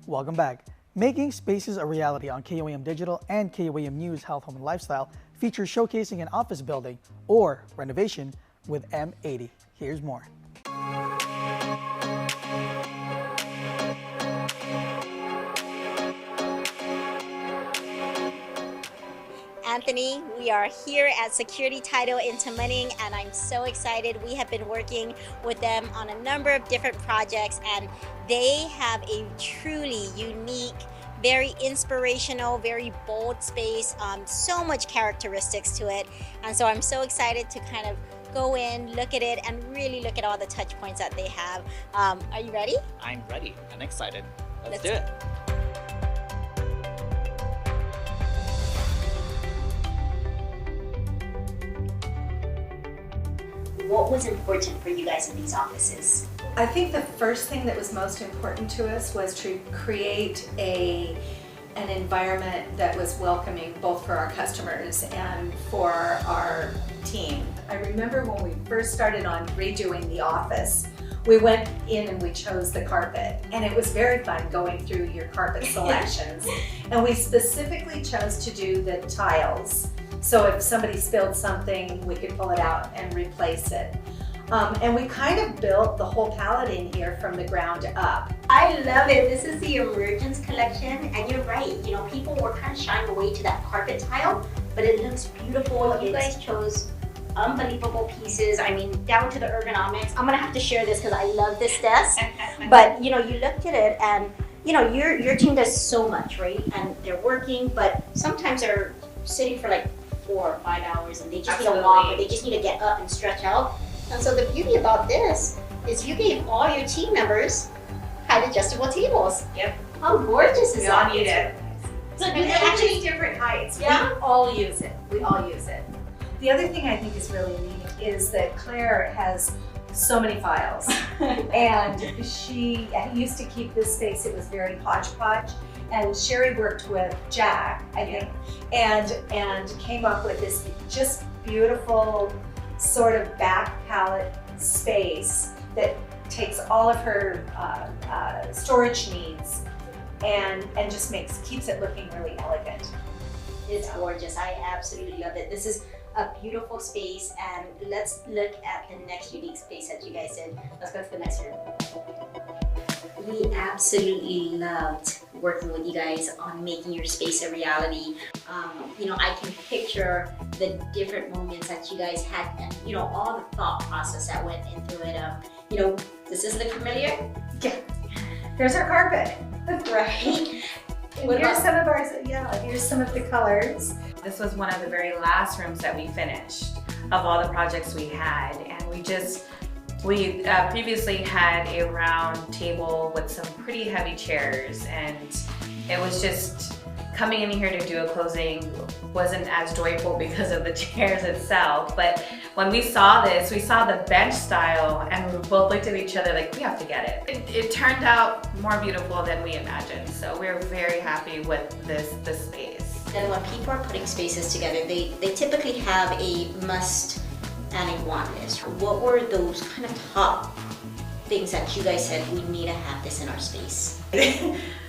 Welcome back. Making Spaces a Reality on KOAM Digital and KOAM News Health, Home and Lifestyle features showcasing an office building or renovation with M80. Here's more. Anthony, we are here at Security Title in Tamuning, and I'm so excited. We have been working with them on a number of different projects, and they have a truly unique, very inspirational, very bold space, so much characteristics to it. And so I'm so excited to kind of go in, look at it, and really look at all the touch points that they have. Are you ready? I'm ready and excited. Let's do it. What was important for you guys in these offices? I think the first thing that was most important to us was to create an environment that was welcoming both for our customers and for our team. I remember when we first started on redoing the office, we went in and we chose the carpet, and it was very fun going through your carpet selections. And we specifically chose to do the tiles. So if somebody spilled something, we could pull it out and replace it. And we kind of built the whole palette in here from the ground up. I love it. This is the Emergence collection, and you're right. You know, people were kind of shying away to that carpet tile, but it looks beautiful. You guys chose unbelievable pieces. I mean, down to the ergonomics. I'm gonna have to share this because I love this desk. But you know, you looked at it, and you know, your team does so much, right? And they're working, but sometimes they're sitting for like 4 or 5 hours, and they just need to walk, or they just need to get up and stretch out. And so the beauty about this is you gave all your team members height adjustable tables. Yep. How gorgeous is that? We all need it. So And do they actually actually, different heights. Yeah. We all use it. We all use it. The other thing I think is really neat is that Claire has so many files. And she used to keep this space, it was very hodgepodge. And Sherry worked with Jack, I think, and came up with this just beautiful sort of back palette space that takes all of her storage needs and just keeps it looking really elegant. it's gorgeous. I absolutely love it. This is a beautiful space, and let's look at the next unique space that you guys did. Let's go to the next room. We absolutely loved working with you guys on making your space a reality. You know, I can picture the different moments that you guys had, and you know, all the thought process that went into it. You know, this is the familiar. Yeah. There's our carpet. Right. Here's some of here's some of the colors. This was one of the very last rooms that we finished of all the projects we had, and we previously had a round table with some pretty heavy chairs, and it was just coming in here to do a closing wasn't as joyful because of the chairs itself. But when we saw this, we saw the bench style, and we both looked at each other like, we have to get it. It turned out more beautiful than we imagined, so we're very happy with this space. And when people are putting spaces together, they typically have a must and a want list. What were those kind of top things that you guys said we need to have this in our space?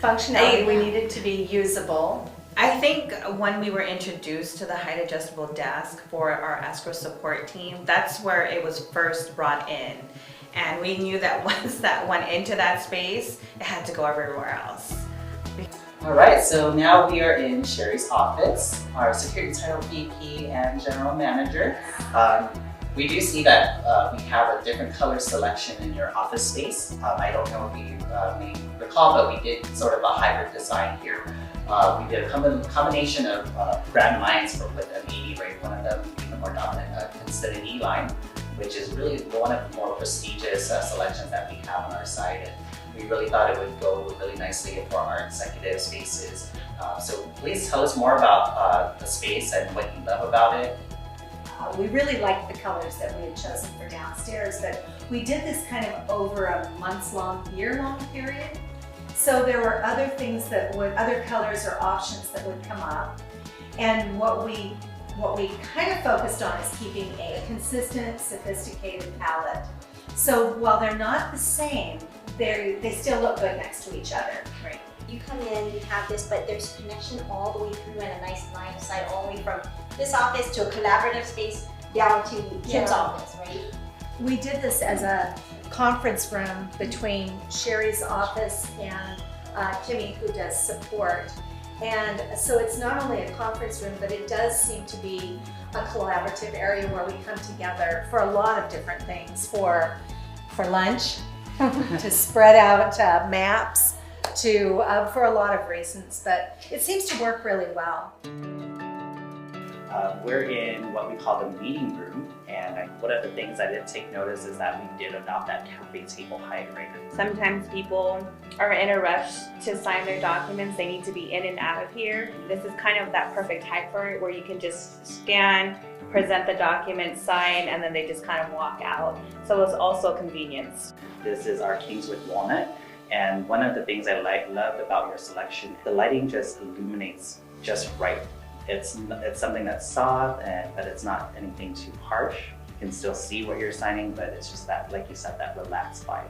Functionality, we needed to be usable. I think when we were introduced to the height adjustable desk for our escrow support team, that's where it was first brought in. And we knew that once that went into that space, it had to go everywhere else. All right, so now we are in Sherry's office, our security title VP and general manager. We do see that we have a different color selection in your office space. I don't know if you may recall, but we did sort of a hybrid design here. We did a combination of brand lines with M80, right? One of them being the more dominant Infinity line, which is really one of the more prestigious selections that we have on our site. And we really thought it would go really nicely for our executive spaces. So please tell us more about the space and what you love about it. We really liked the colors that we had chosen for downstairs, but we did this kind of over a year-long period. So there were other things other colors or options that would come up. And what we kind of focused on is keeping a consistent, sophisticated palette. So while they're not the same, they still look good next to each other. Right. you come in, you have this, but there's connection all the way through and a nice line of sight all the way from this office to a collaborative space down to Kim's office, right? We did this as a conference room between Sherry's office and Kimmy, who does support. And so it's not only a conference room, but it does seem to be a collaborative area where we come together for a lot of different things, for lunch, to spread out maps, for a lot of reasons, but it seems to work really well. We're in what we call the meeting room, and one of the things I did take notice is that we did adopt that cafe table height right. Sometimes people are in a rush to sign their documents. They need to be in and out of here. This is kind of that perfect height for it, where you can just scan, present the document, sign, and then they just kind of walk out. So it's also convenience. This is our Kingswood Walnut, and one of the things I loved about your selection, the lighting just illuminates just right. It's something that's soft, but it's not anything too harsh. You can still see what you're signing, but it's just that, like you said, that relaxed vibe.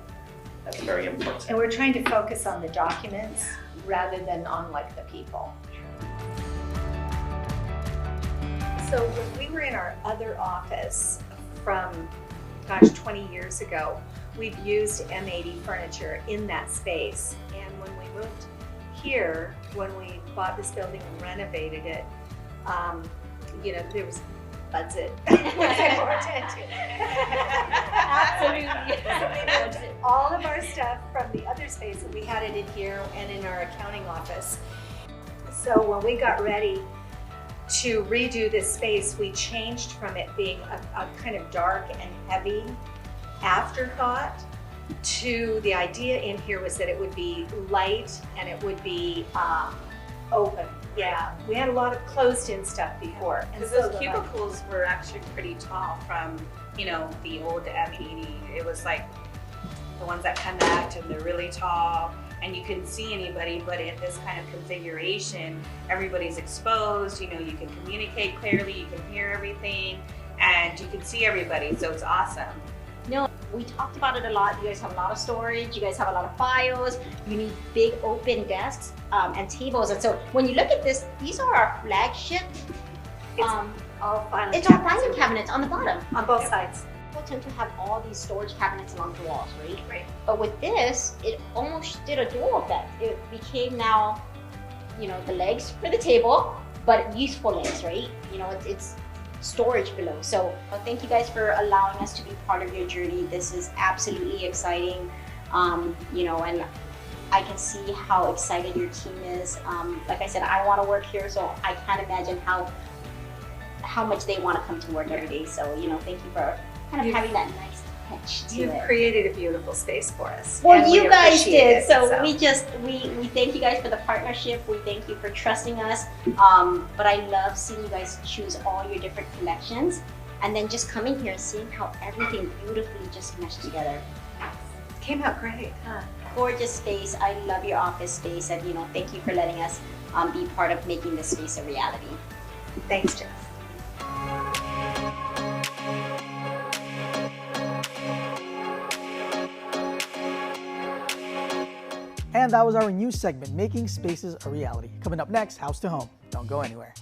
That's very important. And we're trying to focus on the documents rather than on like the people. So when we were in our other office from, gosh, 20 years ago, we've used M80 furniture in that space. And when we moved here, when we bought this building and renovated it, you know, there was budget. Absolutely. All of our stuff from the other space, and we had it in here and in our accounting office. So when we got ready to redo this space, we changed from it being a kind of dark and heavy afterthought to the idea in here was that it would be light and it would be open. Yeah, we had a lot of closed-in stuff before. Because those cubicles were actually pretty tall from, you know, the old M80. It was like the ones that connect and they're really tall and you couldn't see anybody, but in this kind of configuration, everybody's exposed, you know, you can communicate clearly, you can hear everything, and you can see everybody, so it's awesome. No, we talked about it a lot. You guys have a lot of storage, you guys have a lot of files, you need big open desks and tables. And so when you look at this, these are our flagship. All filing It's all filing cabinets on the bottom. on both sides. People tend to have all these storage cabinets along the walls, right? Right. But with this, it almost did a dual effect. It became now, you know, the legs for the table, but useful legs, right? You know, it's storage below. So thank you guys for allowing us to be part of your journey. This is absolutely exciting, you know, and I can see how excited your team is. Like I said, I want to work here, so I can't imagine how much they want to come to work every day. So, you know, thank you for kind of having that nice touch to You've it. created a beautiful space for us. Well, and you we guys appreciate did. it, So we thank you guys for the partnership. We thank you for trusting us. But I love seeing you guys choose all your different collections and then just coming here and seeing how everything beautifully just meshed together. Came out great, huh? Gorgeous space. I love your office space, and you know, thank you for letting us be part of making this space a reality. Thanks, Jess. And that was our news segment, Making Spaces a Reality. Coming up next, House to Home. Don't go anywhere.